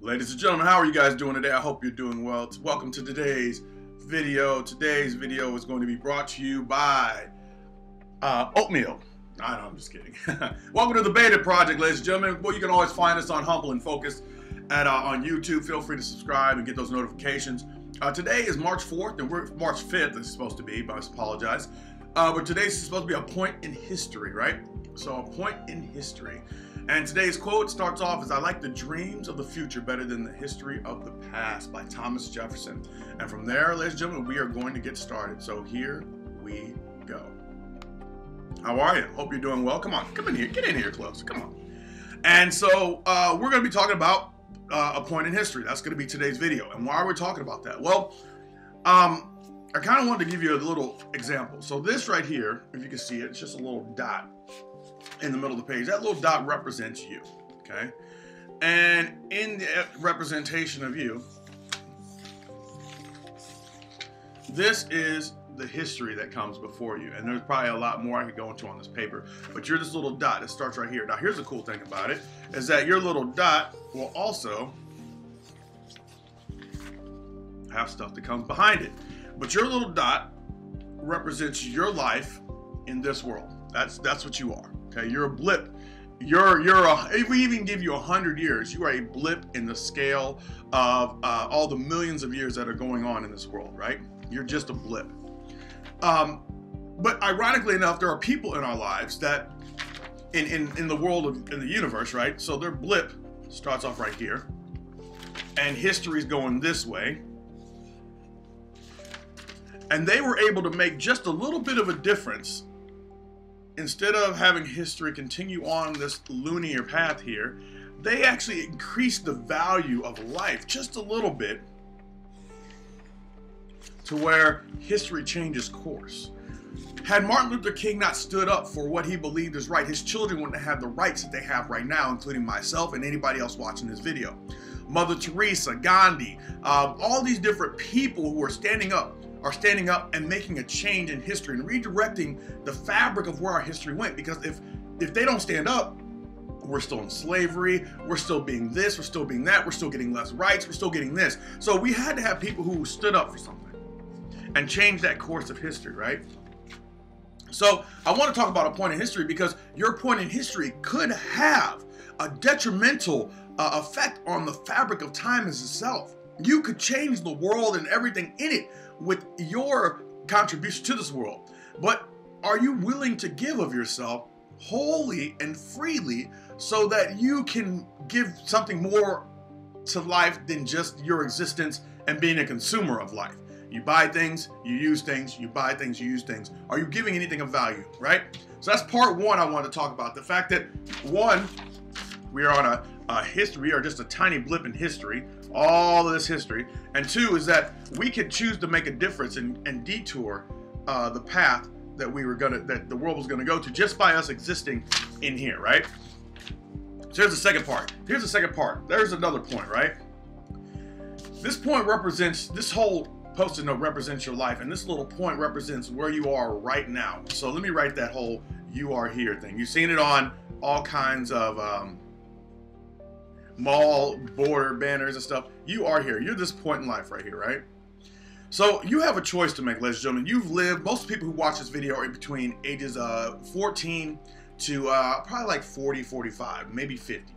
Ladies and gentlemen, how are you guys doing today? I hope you're doing well. Welcome to today's video. Today's video is going to be brought to you by Oatmeal. No, I'm just kidding. Welcome to the Beta Project, ladies and gentlemen. Well, you can always find us on Humble and Focus on YouTube. Feel free to subscribe and get those notifications. Today is March 4th, and we're March 5th. It's supposed to be, but I apologize. But today's supposed to be a point in history, right? So a point in history. And today's quote starts off as, "I like the dreams of the future better than the history of the past," by Thomas Jefferson. And from there, ladies and gentlemen, we are going to get started. So here we go. How are you? Hope you're doing well. Come on, come in here. Get in here close. Come on. And so we're going to be talking about a point in history. That's going to be today's video. And why are we talking about that? Well, I kind of wanted to give you a little example. So this right here, if you can see it, it's just a little dot in the middle of the page. That little dot represents you, okay? And in the representation of you, this is the history that comes before you. And there's probably a lot more I could go into on this paper, but you're this little dot that starts right here. Now here's the cool thing about it, is that your little dot will also have stuff that comes behind it. But your little dot represents your life in this world. That's what you are. Okay, you're a blip. If we even give you 100 years, you are a blip in the scale of all the millions of years that are going on in this world, right? You're just a blip. But ironically enough, there are people in our lives that, in the world in the universe, right? So their blip starts off right here, and history's going this way, and they were able to make just a little bit of a difference. Instead of having history continue on this linear path here, they actually increased the value of life just a little bit to where history changes course. Had Martin Luther King not stood up for what he believed is right, his children wouldn't have the rights that they have right now, including myself and anybody else watching this video. Mother Teresa, Gandhi, all these different people who are standing up and making a change in history and redirecting the fabric of where our history went. Because if they don't stand up, we're still in slavery, we're still being this, we're still being that, we're still getting less rights, we're still getting this. So we had to have people who stood up for something and changed that course of history, right? So I want to talk about a point in history because your point in history could have a detrimental effect on the fabric of time as itself. You could change the world and everything in it with your contribution to this world. But are you willing to give of yourself wholly and freely so that you can give something more to life than just your existence and being a consumer of life? You buy things, you use things, you buy things, you use things. Are you giving anything of value, right? So that's part one I want to talk about. The fact that, one, we are on a history, we are just a tiny blip in history, all of this history. And two is that we could choose to make a difference and detour the path that that the world was gonna go to just by us existing in here, right? So here's the second part. Here's the second part. There's another point, right? This point represents, this whole Post-it note represents your life, and this little point represents where you are right now. So let me write that whole "you are here" thing. You've seen it on all kinds of mall border banners and stuff. You are here. You're this point in life right here, right? So you have a choice to make, ladies and gentlemen. You've lived, most people who watch this video are between ages 14 to probably like 40, 45, maybe 50.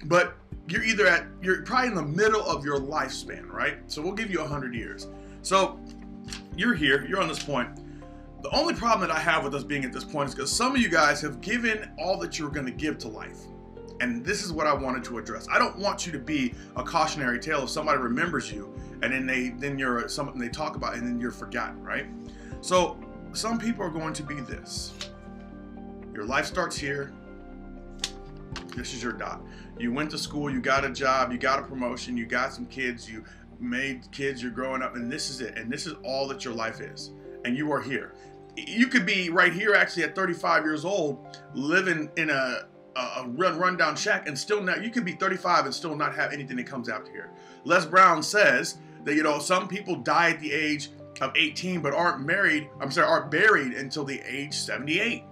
But you're probably in the middle of your lifespan, right? So we'll give you 100 years. So you're here, you're on this point. The only problem that I have with us being at this point is because some of you guys have given all that you're going to give to life. And this is what I wanted to address. I don't want you to be a cautionary tale if somebody remembers you and then you're something they talk about and then you're forgotten, right? So some people are going to be this. Your life starts here. This is your dot. You went to school, you got a job, you got a promotion, you got some kids, you made kids, you're growing up, and this is it. And this is all that your life is. And you are here. You could be right here actually at 35 years old, living in a rundown shack, and still not, you could be 35 and still not have anything that comes after here. Les Brown says that, you know, some people die at the age of 18 but aren't buried until the age 78.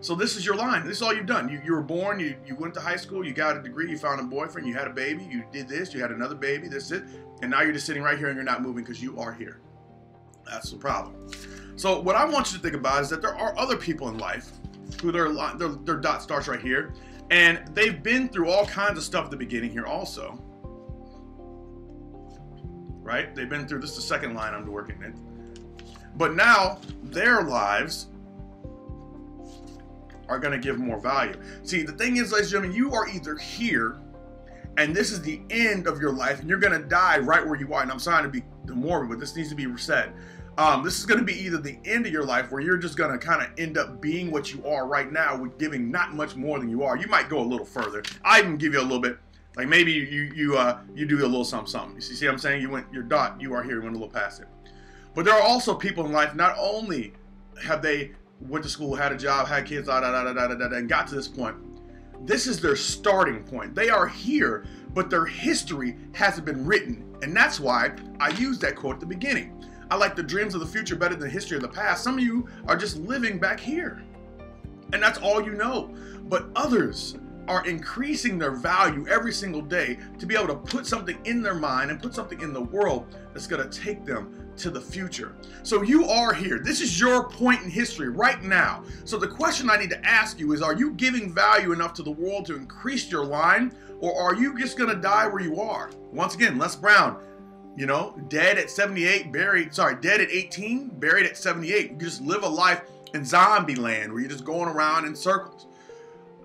So this is your line. This is all you've done. You were born, you went to high school, you got a degree, you found a boyfriend, you had a baby, you did this, you had another baby, this is it. And now you're just sitting right here and you're not moving because you are here. That's the problem. So what I want you to think about is that there are other people in life who their dot starts right here. And they've been through all kinds of stuff at the beginning here also. Right? They've been through, this is the second line I'm working in. But now their lives are going to give more value. See, the thing is, ladies and gentlemen, you are either here and this is the end of your life and you're going to die right where you are. And I'm sorry to be morbid, but this needs to be said. This is going to be either the end of your life where you're just going to kind of end up being what you are right now with giving not much more than you are. You might go a little further. I even give you a little bit. Like maybe you do a little something. You see what I'm saying? You went your dot, you are here, you went a little past it. But there are also people in life, not only have they went to school, had a job, had kids, and got to this point. This is their starting point. They are here, but their history hasn't been written. And that's why I used that quote at the beginning. I like the dreams of the future better than the history of the past. Some of you are just living back here. And that's all you know. But others are increasing their value every single day to be able to put something in their mind and put something in the world that's going to take them to the future. So you are here. This is your point in history right now. So the question I need to ask you is, are you giving value enough to the world to increase your line, or are you just going to die where you are? Once again, Les Brown, you know, dead at 78, dead at 18, buried at 78. You just live a life in zombie land where you're just going around in circles.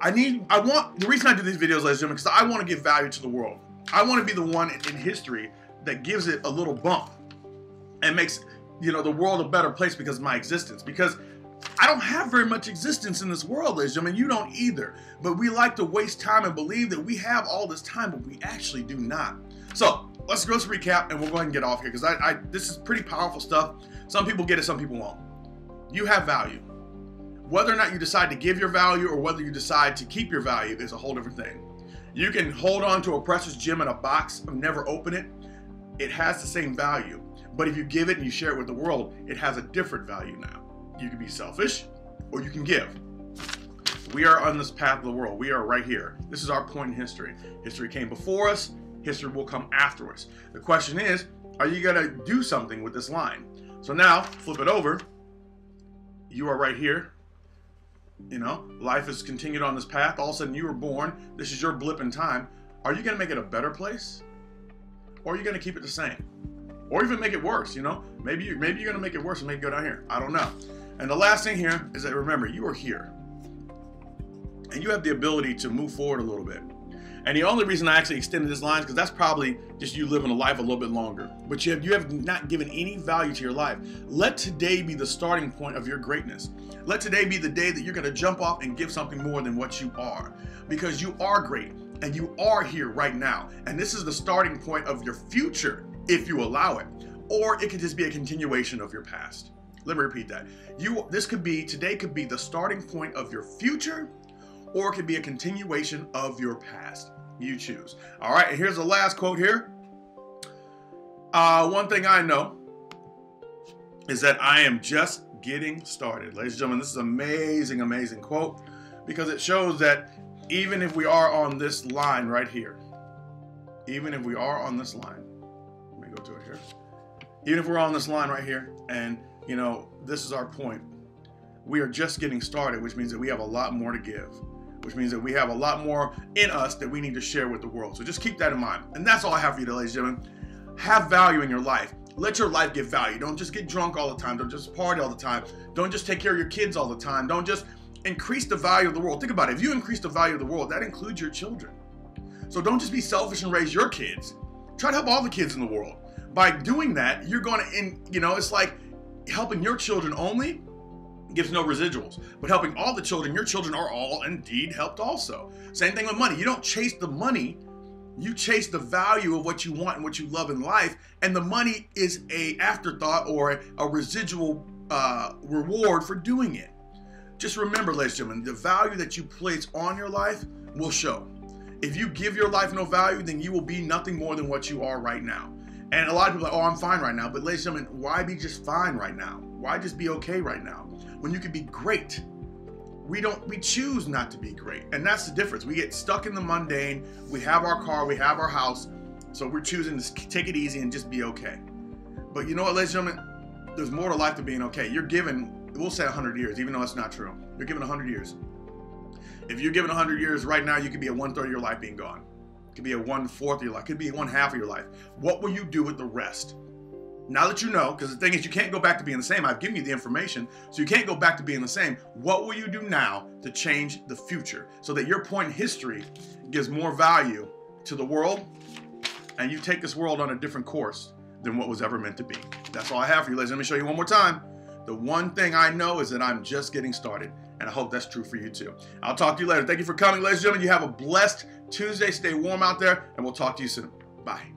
The reason I do these videos, ladies and gentlemen, because I want to give value to the world. I want to be the one in history that gives it a little bump and makes, you know, the world a better place because of my existence. Because I don't have very much existence in this world, ladies and gentlemen. You don't either. But we like to waste time and believe that we have all this time, but we actually do not. So let's go to recap and we'll go ahead and get off here because this is pretty powerful stuff. Some people get it, some people won't. You have value. Whether or not you decide to give your value or whether you decide to keep your value is a whole different thing. You can hold on to a precious gem in a box and never open it. It has the same value. But if you give it and you share it with the world, it has a different value now. You can be selfish or you can give. We are on this path of the world. We are right here. This is our point in history. History came before us. History will come afterwards. The question is, are you going to do something with this line? So now, flip it over. You are right here. You know, life has continued on this path. All of a sudden you were born. This is your blip in time. Are you going to make it a better place? Or are you going to keep it the same? Or even make it worse, you know? Maybe you're going to make it worse and make it go down here. I don't know. And the last thing here is that remember, you are here. And you have the ability to move forward a little bit. And the only reason I actually extended this line is because that's probably just you living a life a little bit longer. But you have not given any value to your life. Let today be the starting point of your greatness. Let today be the day that you're going to jump off and give something more than what you are. Because you are great and you are here right now. And this is the starting point of your future if you allow it. Or it could just be a continuation of your past. Let me repeat that. Today could be the starting point of your future, or it could be a continuation of your past. You choose. All right, and here's the last quote here. One thing I know is that I am just getting started. Ladies and gentlemen, this is an amazing, amazing quote because it shows that even if we are on this line right here, even if we are on this line, let me go to it here. Even if we're on this line right here and, you know, this is our point, we are just getting started, which means that we have a lot more to give. Which means that we have a lot more in us that we need to share with the world. So just keep that in mind. And that's all I have for you today, ladies and gentlemen. Have value in your life. Let your life give value. Don't just get drunk all the time. Don't just party all the time. Don't just take care of your kids all the time. Don't just increase the value of the world. Think about it. If you increase the value of the world, that includes your children. So don't just be selfish and raise your kids. Try to help all the kids in the world. By doing that, you're going to, you know, it's like helping your children only gives no residuals, but helping all the children, your children are all indeed helped also. Same thing with money. You don't chase the money, you chase the value of what you want and what you love in life, and the money is a afterthought or a residual reward for doing it. Just remember, ladies and gentlemen, the value that you place on your life will show. If you give your life no value, then you will be nothing more than what you are right now. And a lot of people are like, oh, I'm fine right now. But ladies and gentlemen, why be just fine right now? Why just be okay right now? When you can be great we choose not to be great. And that's the difference. We get stuck in the mundane. We have our car, we have our house. So we're choosing to take it easy and just be okay. But you know what, ladies and gentlemen? There's more to life than being okay. You're given, we'll say 100 years, even though it's not true. You're given 100 years. If you're given 100 years right now, you could be at 1/3 of your life being gone. It could be at 1/4 of your life. It could be 1/2 of your life. What will you do with the rest? Now that you know, because the thing is, you can't go back to being the same. I've given you the information, so you can't go back to being the same. What will you do now to change the future so that your point in history gives more value to the world and you take this world on a different course than what was ever meant to be? That's all I have for you, ladies. Let me show you one more time. The one thing I know is that I'm just getting started, and I hope that's true for you too. I'll talk to you later. Thank you for coming, ladies and gentlemen. You have a blessed Tuesday. Stay warm out there, and we'll talk to you soon. Bye.